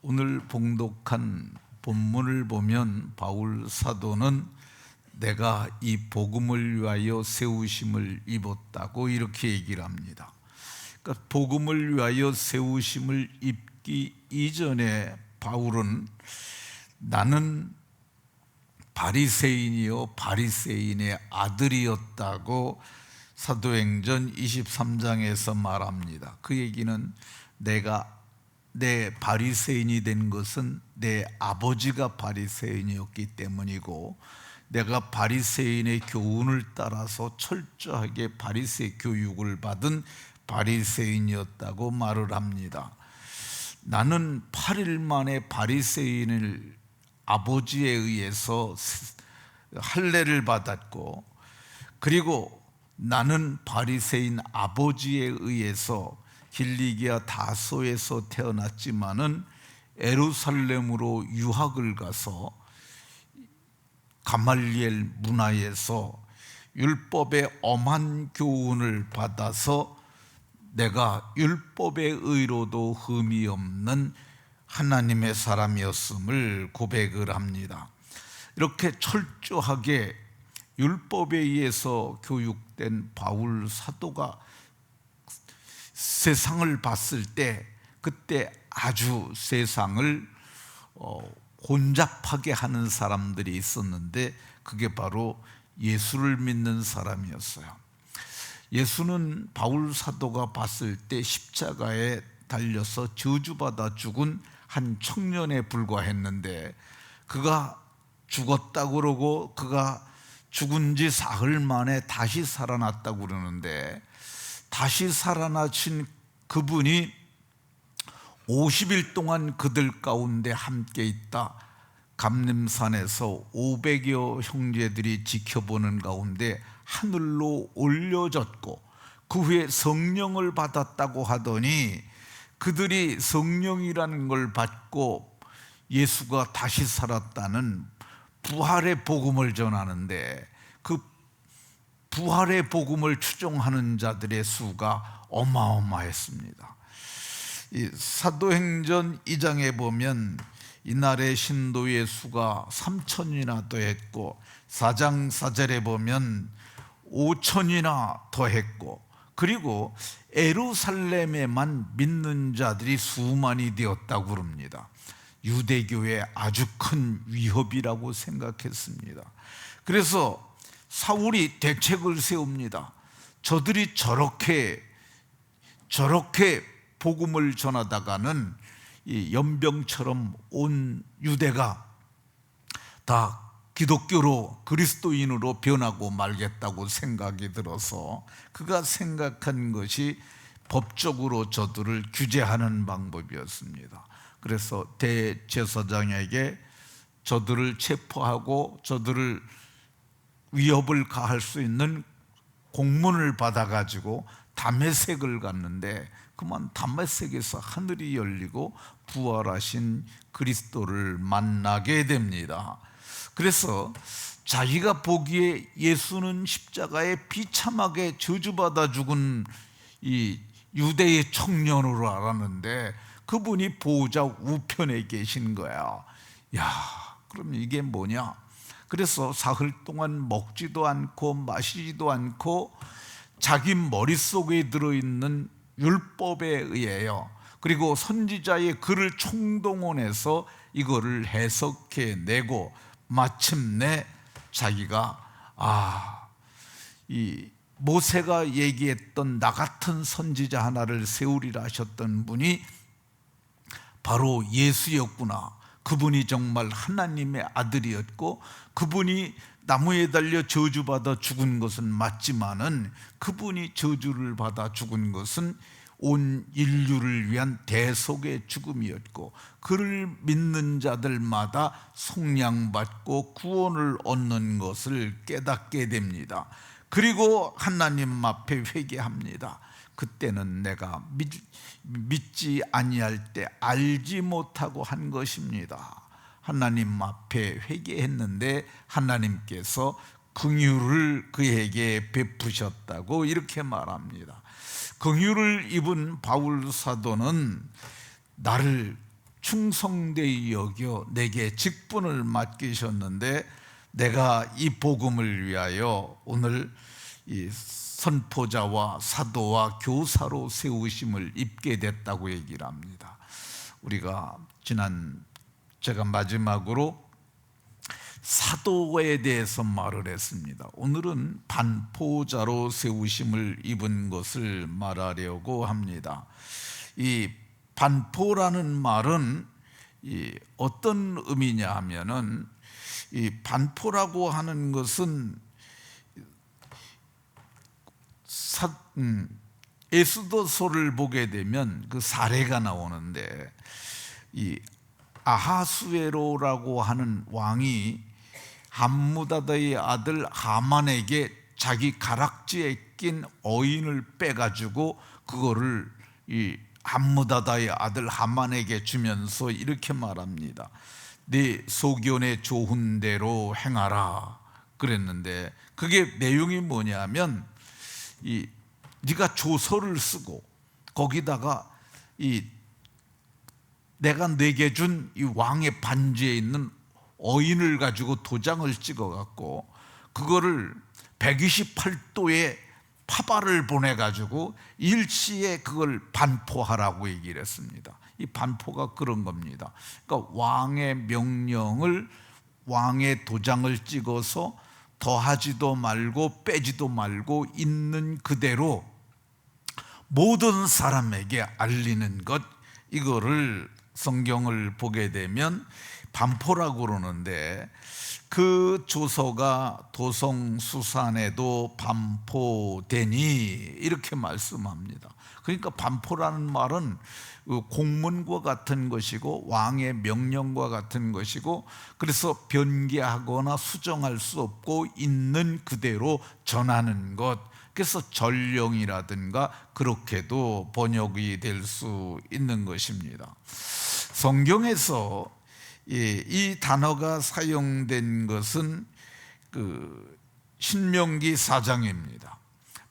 오늘 봉독한 본문을 보면 바울 사도는 내가 이 복음을 위하여 세우심을 입었다고 이렇게 얘기를 합니다. 그러니까 복음을 위하여 세우심을 입기 이전에 바울은 나는 바리새인이요 바리새인의 아들이었다고 사도행전 23장에서 말합니다. 그 얘기는 내 바리새인이 된 것은 내 아버지가 바리새인이었기 때문이고 내가 바리새인의 교훈을 따라서 철저하게 바리새 교육을 받은 바리새인이었다고 말을 합니다. 나는 8일 만에 바리새인을 아버지에 의해서 할례를 받았고, 그리고 나는 바리새인 아버지에 의해서 길리기아 다소에서 태어났지만은 예루살렘으로 유학을 가서 가말리엘 문화에서 율법의 엄한 교훈을 받아서 내가 율법의 의로도 흠이 없는 하나님의 사람이었음을 고백을 합니다. 이렇게 철저하게 율법에 의해서 교육된 바울 사도가 세상을 봤을 때 그때 아주 세상을 혼잡하게 하는 사람들이 있었는데 그게 바로 예수를 믿는 사람이었어요. 예수는 바울 사도가 봤을 때 십자가에 달려서 저주받아 죽은 한 청년에 불과했는데 그가 죽었다고 그러고 그가 죽은 지 사흘 만에 다시 살아났다고 그러는데, 다시 살아나신 그분이 50일 동안 그들 가운데 함께 있다. 감림산에서 500여 형제들이 지켜보는 가운데 하늘로 올려졌고 그 후에 성령을 받았다고 하더니 그들이 성령이라는 걸 받고 예수가 다시 살았다는 부활의 복음을 전하는데 그 부활의 복음을 추종하는 자들의 수가 어마어마했습니다. 이 사도행전 2장에 보면 이날의 신도의 수가 3,000이나 더했고 4장 4절에 보면 5,000이나 더했고, 그리고 예루살렘에만 믿는 자들이 수만이 되었다고 그럽니다. 유대교의 아주 큰 위협이라고 생각했습니다. 그래서 사울이 대책을 세웁니다. 저들이 저렇게 복음을 전하다가는 이 연병처럼 온 유대가 다 기독교로 그리스도인으로 변하고 말겠다고 생각이 들어서 그가 생각한 것이 법적으로 저들을 규제하는 방법이었습니다. 그래서 대제사장에게 저들을 체포하고 저들을 위협을 가할 수 있는 공문을 받아가지고 다메섹을 갔는데 그만 다메섹에서 하늘이 열리고 부활하신 그리스도를 만나게 됩니다. 그래서 자기가 보기에 예수는 십자가에 비참하게 저주받아 죽은 이 유대의 청년으로 알았는데 그분이 보호자 우편에 계신 거야. 야, 그럼 이게 뭐냐? 그래서 사흘 동안 먹지도 않고 마시지도 않고 자기 머릿속에 들어있는 율법에 의해요, 그리고 선지자의 글을 총동원해서 이거를 해석해내고 마침내 자기가 이 모세가 얘기했던 나 같은 선지자 하나를 세우리라 하셨던 분이 바로 예수였구나. 그분이 정말 하나님의 아들이었고 그분이 나무에 달려 저주받아 죽은 것은 맞지만은 그분이 저주를 받아 죽은 것은 온 인류를 위한 대속의 죽음이었고 그를 믿는 자들마다 속량받고 구원을 얻는 것을 깨닫게 됩니다. 그리고 하나님 앞에 회개합니다. 그때는 내가 믿지 아니할 때 알지 못하고 한 것입니다. 하나님 앞에 회개했는데 하나님께서 긍휼을 그에게 베푸셨다고 이렇게 말합니다. 긍휼을 입은 바울 사도는 나를 충성되이 여겨 내게 직분을 맡기셨는데 내가 이 복음을 위하여 오늘 이 선포자와 사도와 교사로 세우심을 입게 됐다고 얘기를 합니다. 우리가 제가 마지막으로 사도에 대해서 말을 했습니다. 오늘은 반포자로 세우심을 입은 것을 말하려고 합니다. 이 반포라는 말은 어떤 의미냐 하면은, 이 반포라고 하는 것은 에스더서를 보게 되면 그 사례가 나오는데, 이 아하수에로라고 하는 왕이 함무다다의 아들 하만에게 자기 가락지에 낀 어인을 빼가지고 그거를 이 함무다다의 아들 하만에게 주면서 이렇게 말합니다. 네 소견에 좋은 대로 행하라 그랬는데, 그게 내용이 뭐냐면, 네가 조서를 쓰고 거기다가 내가 내게 준 이 왕의 반지에 있는 어인을 가지고 도장을 찍어갖고 그거를 128도의 파발을 보내가지고 일시에 그걸 반포하라고 얘기를 했습니다. 이 반포가 그런 겁니다. 그러니까 왕의 명령을, 왕의 도장을 찍어서 더하지도 말고 빼지도 말고 있는 그대로 모든 사람에게 알리는 것, 이거를 성경을 보게 되면 반포라고 그러는데, 그 조서가 도성수산에도 반포되니 이렇게 말씀합니다. 그러니까 반포라는 말은 공문과 같은 것이고 왕의 명령과 같은 것이고, 그래서 변개하거나 수정할 수 없고 있는 그대로 전하는 것, 그래서 전령이라든가 그렇게도 번역이 될 수 있는 것입니다. 성경에서 이 단어가 사용된 것은 신명기 4장입니다.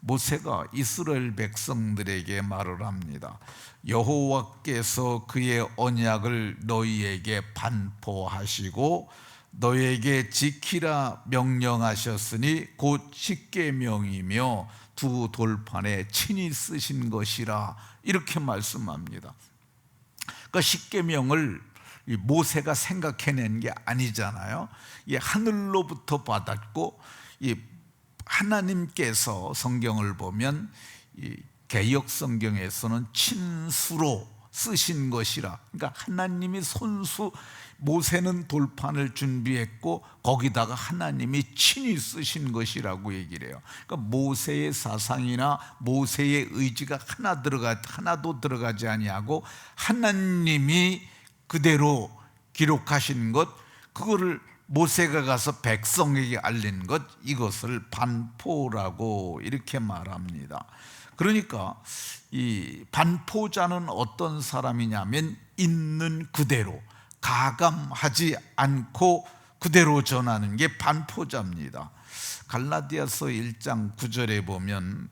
모세가 이스라엘 백성들에게 말을 합니다. 여호와께서 그의 언약을 너희에게 반포하시고 너희에게 지키라 명령하셨으니 곧 십계명이며 두 돌판에 친히 쓰신 것이라, 이렇게 말씀합니다. 그러니까 십계명을 모세가 생각해낸 게 아니잖아요. 하늘로부터 받았고, 하나님께서 성경을 보면 개역 성경에서는 친수로 쓰신 것이라, 그러니까 하나님이 손수, 모세는 돌판을 준비했고 거기다가 하나님이 친히 쓰신 것이라고 얘기를 해요. 그러니까 모세의 사상이나 모세의 의지가 하나도 들어가지 아니하고 하나님이 그대로 기록하신 것, 그거를 모세가 가서 백성에게 알린 것, 이것을 반포라고 이렇게 말합니다. 그러니까 이 반포자는 어떤 사람이냐면 있는 그대로, 가감하지 않고 그대로 전하는 게 반포자입니다. 갈라디아서 1장 9절에 보면,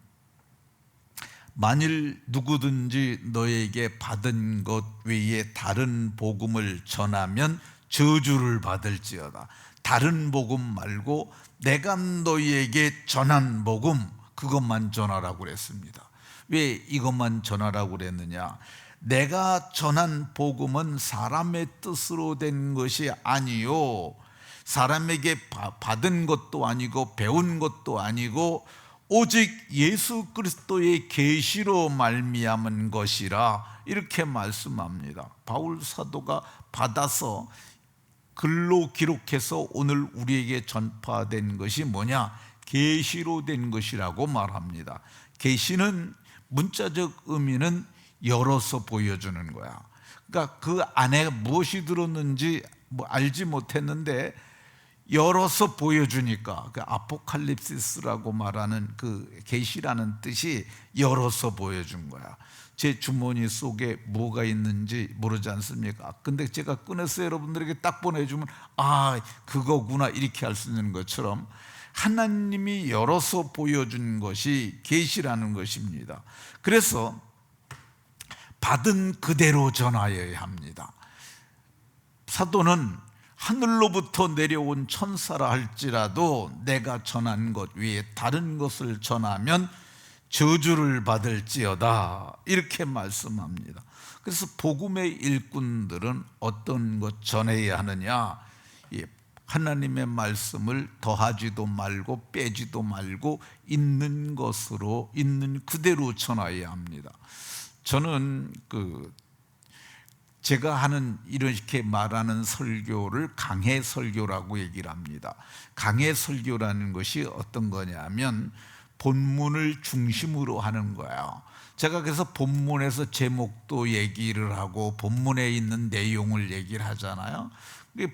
만일 누구든지 너에게 받은 것 외에 다른 복음을 전하면 저주를 받을지어다. 다른 복음 말고 내가 너희에게 전한 복음, 그것만 전하라고 그랬습니다. 왜 이것만 전하라고 그랬느냐? 내가 전한 복음은 사람의 뜻으로 된 것이 아니요, 사람에게 받은 것도 아니고 배운 것도 아니고 오직 예수 그리스도의 계시로 말미암은 것이라, 이렇게 말씀합니다. 바울 사도가 받아서 글로 기록해서 오늘 우리에게 전파된 것이 뭐냐? 계시로 된 것이라고 말합니다. 계시는 문자적 의미는 열어서 보여주는 거야. 그러니까 그 안에 무엇이 들었는지 알지 못했는데 열어서 보여주니까, 그 아포칼립시스라고 말하는 그 계시라는 뜻이 열어서 보여준 거야. 제 주머니 속에 뭐가 있는지 모르지 않습니까? 근데 제가 꺼내서 여러분들에게 딱 보내주면 아, 그거구나, 이렇게 할 수 있는 것처럼 하나님이 열어서 보여준 것이 계시라는 것입니다. 그래서 받은 그대로 전하여야 합니다. 사도는 하늘로부터 내려온 천사라 할지라도 내가 전한 것 외에 다른 것을 전하면 저주를 받을지어다, 이렇게 말씀합니다. 그래서 복음의 일꾼들은 어떤 것 전해야 하느냐? 하나님의 말씀을 더하지도 말고 빼지도 말고 있는 것으로, 있는 그대로 전해야 합니다. 저는 제가 하는 이렇게 말하는 설교를 강해 설교라고 얘기를 합니다. 강해 설교라는 것이 어떤 거냐면 본문을 중심으로 하는 거예요. 제가 그래서 본문에서 제목도 얘기를 하고 본문에 있는 내용을 얘기를 하잖아요.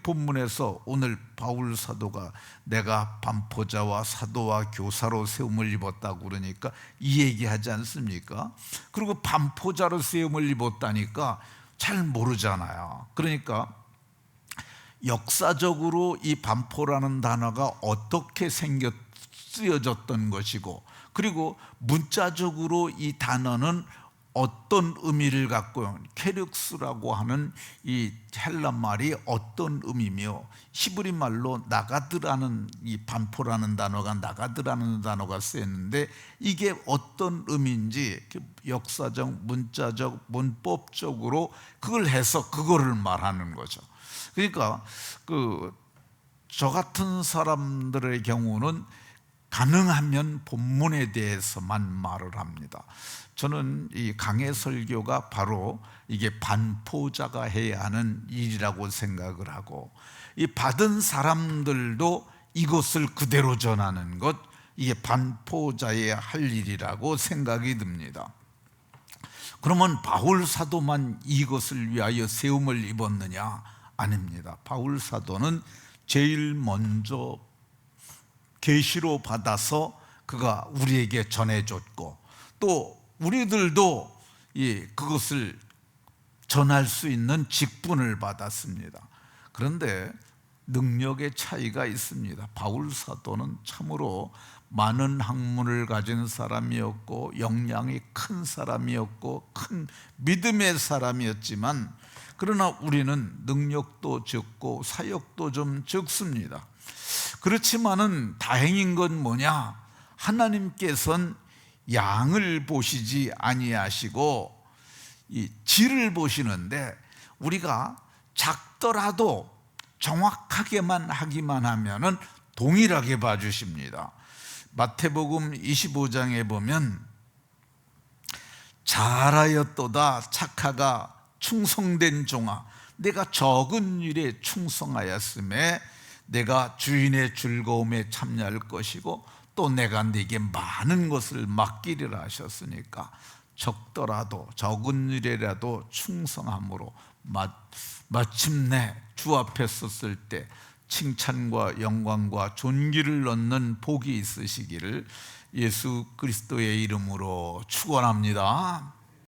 본문에서 오늘 바울 사도가 내가 반포자와 사도와 교사로 세움을 입었다고 그러니까 이 얘기하지 않습니까? 그리고 반포자로 세움을 입었다니까 잘 모르잖아요. 그러니까 역사적으로 이 반포라는 단어가 어떻게 쓰여졌던 것이고, 그리고 문자적으로 이 단어는 어떤 의미를 갖고, 케륵스라고 하는 이 헬라 말이 어떤 의미며, 히브리 말로 나가드라는, 이 반포라는 단어가 나가드라는 단어가 쓰였는데 이게 어떤 의미인지 역사적, 문자적, 문법적으로 그걸 해서 그거를 말하는 거죠. 그러니까 저 같은 사람들의 경우는 가능하면 본문에 대해서만 말을 합니다. 저는 이 강해 설교가 바로 이게 반포자가 해야 하는 일이라고 생각을 하고, 이 받은 사람들도 이것을 그대로 전하는 것, 이게 반포자의 할 일이라고 생각이 듭니다. 그러면 바울 사도만 이것을 위하여 세움을 입었느냐? 아닙니다. 바울 사도는 제일 먼저 계시로 받아서 그가 우리에게 전해줬고, 또 우리들도 그것을 전할 수 있는 직분을 받았습니다. 그런데 능력의 차이가 있습니다. 바울 사도는 참으로 많은 학문을 가진 사람이었고 역량이 큰 사람이었고 큰 믿음의 사람이었지만, 그러나 우리는 능력도 적고 사역도 좀 적습니다. 그렇지만은 다행인 건 뭐냐? 하나님께서는 양을 보시지 아니하시고 이 질을 보시는데, 우리가 작더라도 정확하게만 하기만 하면은 동일하게 봐주십니다. 마태복음 25장에 보면 잘하였도다 착하가 충성된 종아, 내가 적은 일에 충성하였음에 내가 주인의 즐거움에 참여할 것이고 또 내가 네게 많은 것을 맡기리라 하셨으니까 적더라도 적은 일이라도 충성함으로 마침내 주 앞에 섰을 때 칭찬과 영광과 존귀를 얻는 복이 있으시기를 예수 그리스도의 이름으로 축원합니다.